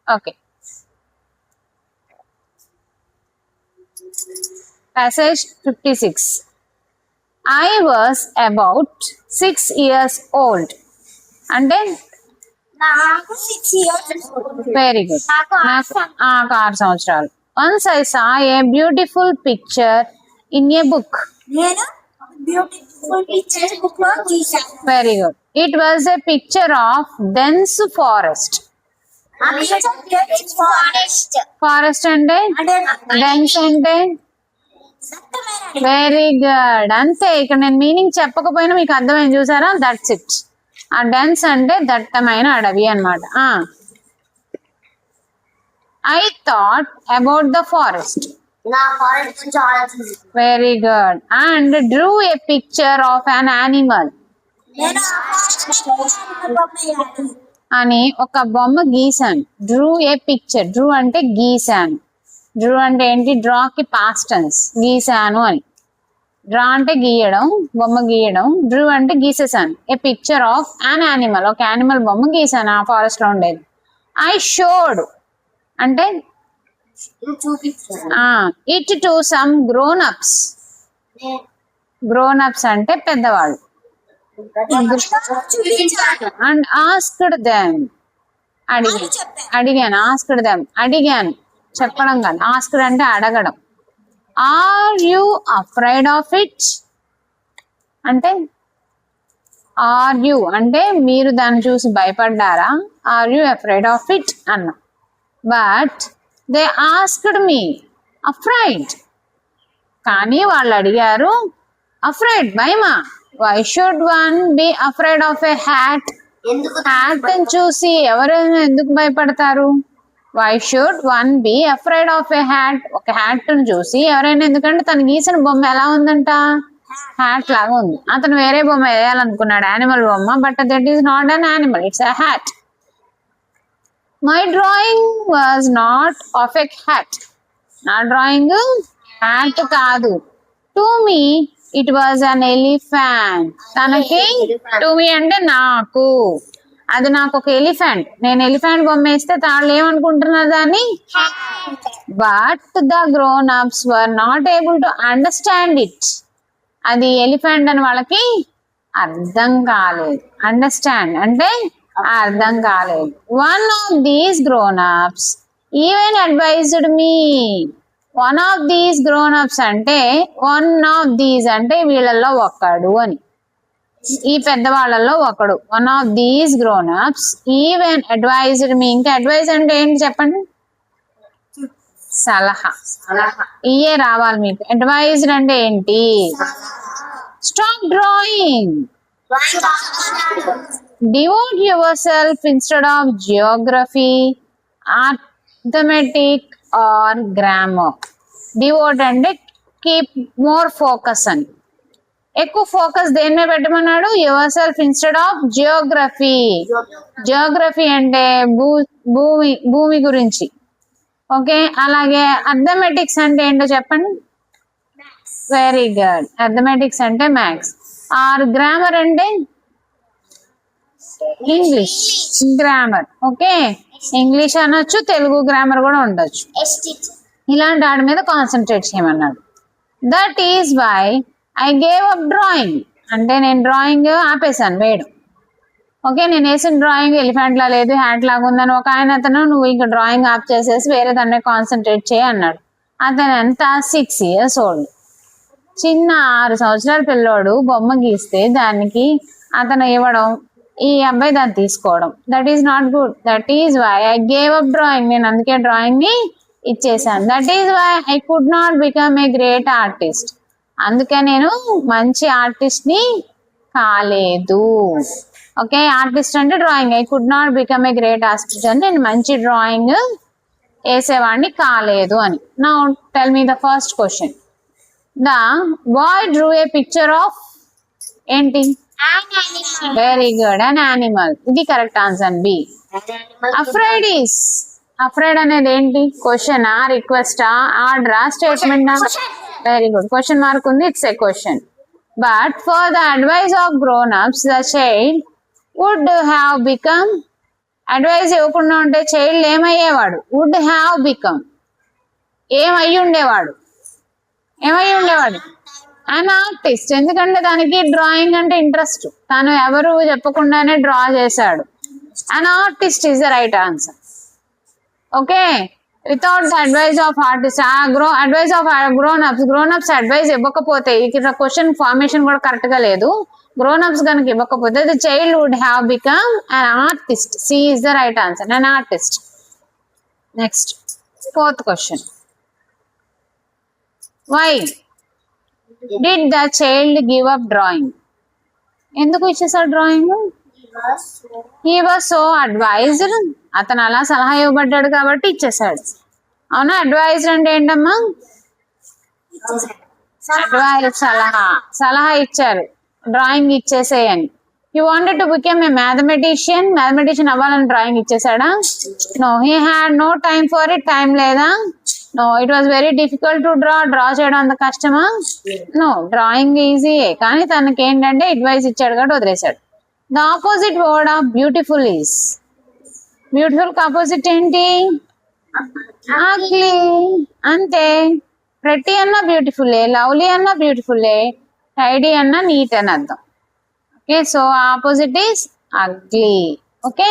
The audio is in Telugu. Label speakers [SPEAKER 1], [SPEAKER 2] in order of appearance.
[SPEAKER 1] Okay. Passage 56. I was about 6 years old. And then?
[SPEAKER 2] నాకు 6 years old.
[SPEAKER 1] Very good. నాకు 6 సంవత్సరాలు. Once I saw a beautiful picture in a book.
[SPEAKER 2] నేను beautiful picture book లో గీసాను.
[SPEAKER 1] Very good. It was a picture of dense forest.
[SPEAKER 2] ఆ picture forest.
[SPEAKER 1] Forest అంటే dense అంటే వెరీ గుడ్. అంతే, ఇక్కడ నేను మీనింగ్ చెప్పకపోయినా మీకు అర్థమైంది చూసారా, దట్స్ ఇట్. ఆ డెన్స్ అంటే దట్టమైన అడవి అన్నమాట. I thought about the forest. Very good. And Drew a picture of an animal. అని ఒక బొమ్మ గీసాను. Drew a picture. డ్రూ అంటే గీసాను. డ్రూ అంటే ఏంటి? డ్రాకి పాస్ట్ టెన్స్. గీసాను అని. డ్రా అంటే గీయడం, బొమ్మ గీయడం. డ్రూ అంటే గీసేసాను. A picture of an animal. ఒక యానిమల్ బొమ్మ గీసాను ఆ ఫారెస్ట్ లో ఉండేది. ఐ షోడ్ అంటే it to some grown ups. Grown ups అంటే పెద్దవాళ్ళు. And asked them. అడిగాను. ఆస్క్డ్ దెమ్ అడిగాను, చెప్పడం కాదు. ఆస్క్డ్ అంటే అడగడం. Are you afraid of it అంటే ఆర్ యు అంటే మీరు దాన్ని చూసి భయపడ్డారా. Are you afraid of it అన్న. But they asked me afraid. కానీ వాళ్ళు అడిగారు అఫ్రైడ్, భయమా. Why should one be afraid of a hat. Hat అని చూసి ఎవరైనా ఎందుకు భయపడతారు? Why should one be afraid of a hat. ఒక హ్యాట్ ను చూసి ఎవరైనా, ఎందుకంటే తను గీసిన బొమ్మ ఎలా ఉందంట, హ్యాట్ లాగా ఉంది. అతను వేరే బొమ్మ వేయాలనుకున్నాడు, యానిమల్ బొమ్మ. But that is not an animal, it's a hat. My drawing was not of a hat. నా డ్రాయింగ్ హ్యాట్ కాదు. To me it was an elephant. తనకి టు మీ అంటే నాకు, అది నాకు ఒక ఎలిఫెంట్. నేను ఎలిఫెంట్ బొమ్మ వేస్తే తాళ్ళు ఏమనుకుంటున్నారు దాన్ని. But the grown ups were not able to understand it. అది ఎలిఫెంట్ అని వాళ్ళకి అర్థం కాలేదు. అండర్స్టాండ్ అంటే అర్థం కాలేదు. One of these grown ups even advised me. One of these grown ups అంటే వన్ ఆఫ్ దీస్ అంటే వీళ్ళల్లో ఒక్కడు అని, ఈ పెద్దవాళ్ళల్లో ఒకడు. One of these grown ups even advised me. ఇంకా అడ్వైజ్ అంటే ఏంటి చెప్పండి? సలహా. ఇయే రావాలి మీకు. అడ్వైజ్డ్ అంటే ఏంటి? Stop drawing. Devote yourself instead of geography, arithmetic or grammar. Devote అంటే కీప్ మోర్ ఫోకస్ అని. ఎక్కువ ఫోకస్ దేని మీద పెట్టమన్నాడు? Yourself instead of geography. Geography అంటే భూమి గురించి. ఓకే, అలాగే అర్థమెటిక్స్ అంటే ఏంటో చెప్పండి. Very good. అర్థమెటిక్స్ అంటే మ్యాథ్స్. ఆర్ గ్రామర్ అంటే ఇంగ్లీష్ గ్రామర్. ఓకే, ఇంగ్లీష్ అనొచ్చు, తెలుగు గ్రామర్ కూడా ఉండొచ్చు. ఇలాంటి వాటి మీద కాన్సన్ట్రేట్ చేయమన్నాడు. That is why I gave up drawing. అంటే నేను డ్రాయింగ్ ఆపేశాను వేయడం. ఓకే, నేను వేసిన డ్రాయింగ్ ఎలిఫెంట్ లా లేదు, హ్యాట్ లాగా ఉందని ఒక ఆయన అతను నువ్వు ఇంకా డ్రాయింగ్ ఆఫ్ చేసేసి వేరే దాన్ని కాన్సన్ట్రేట్ చేయి అన్నాడు. అతను ఎంత? 6 years ఓల్డ్. చిన్న 6 సంవత్సరాల పిల్లోడు బొమ్మ గీస్తే దానికి అతను ఇవ్వడం, ఈ అబ్బాయి దాన్ని తీసుకోవడం. That is not good. That is why I gave up drawing. నేను అందుకే డ్రాయింగ్ ని ఇచ్చేసాను. That is why I could not become a great artist. అందుకే నేను మంచి ఆర్టిస్ట్ ని కాలేదు. ఓకే, ఆర్టిస్ట్ అంటే drawing. I could not become a great artist అంటే నేను మంచి డ్రాయింగ్ వేసేవాడిని కాలేదు అని. Now tell me the first question. The boy drew a picture of ఏంటి? Very good, an animal. ఇది correct answer B. Afraid is. Afraid అనేది ఏంటి? క్వశ్చనా, రిక్వెస్టా, ఆర్డరా, స్టేట్మెంటా? Very good. క్వశ్చన్ మార్క్ ఉంది, it's a question. But for the advice of grown ups the child would have become advise ఇవ్వకుండా ఉంటే చైల్డ్ ఏమయ్యేవాడు? Would have become. ఏమై ఉండేవాడు? An artist. ఎందుకంటే దానికి డ్రాయింగ్ అంటే ఇంట్రెస్ట్. తను ఎవరు చెప్పకుండానే డ్రా చేశాడు. An artist is the right answer. Okay, without the advise of artist, advise of grown ups advise ఇవ్వకపోతే, ఇక్కడ క్వశ్చన్ ఫార్మేషన్ కూడా కరెక్ట్ గా లేదు. గ్రోన్ అప్స్ కనుక ఇవ్వకపోతే the child would have become an artist. C is the right answer, an artist. Next 4th question. Why did the child give up drawing? ఎందుకు ఇచ్చేసాడు drawing? He was so advised. అతను అలా సలహా ఇవ్వబడ్డాడు కాబట్టి ఇచ్చేసాడు. అవునా? అడ్వైజ్డ్ అంటే ఏంటమ్మా? అడ్వైజ్, సలహా ఇచ్చారు, డ్రాయింగ్ ఇచ్చేసేయని. He wanted to become a mathematician అవ్వాలని డ్రాయింగ్ ఇచ్చేసాడా? No, he had no time for it. Time లేదా? No, it was very difficult to draw చేయడం అంత కష్టమా? నో, డ్రాయింగ్ ఈజీయే. కానీ తనకి ఏంటంటే అడ్వైజ్ ఇచ్చాడు కాబట్టి వదిలేశాడు. The opposite word of beautiful is. Beautiful కి ఆపోజిట్ ఏంటి? అగ్లీ. అంతే. ప్రెట్టి అన్న బ్యూటిఫుల్లే, లవ్లీ అన్న బ్యూటిఫుల్లే, టైడీ అన్న నీట్ అని అర్థం. Okay, so opposite is ugly. Okay.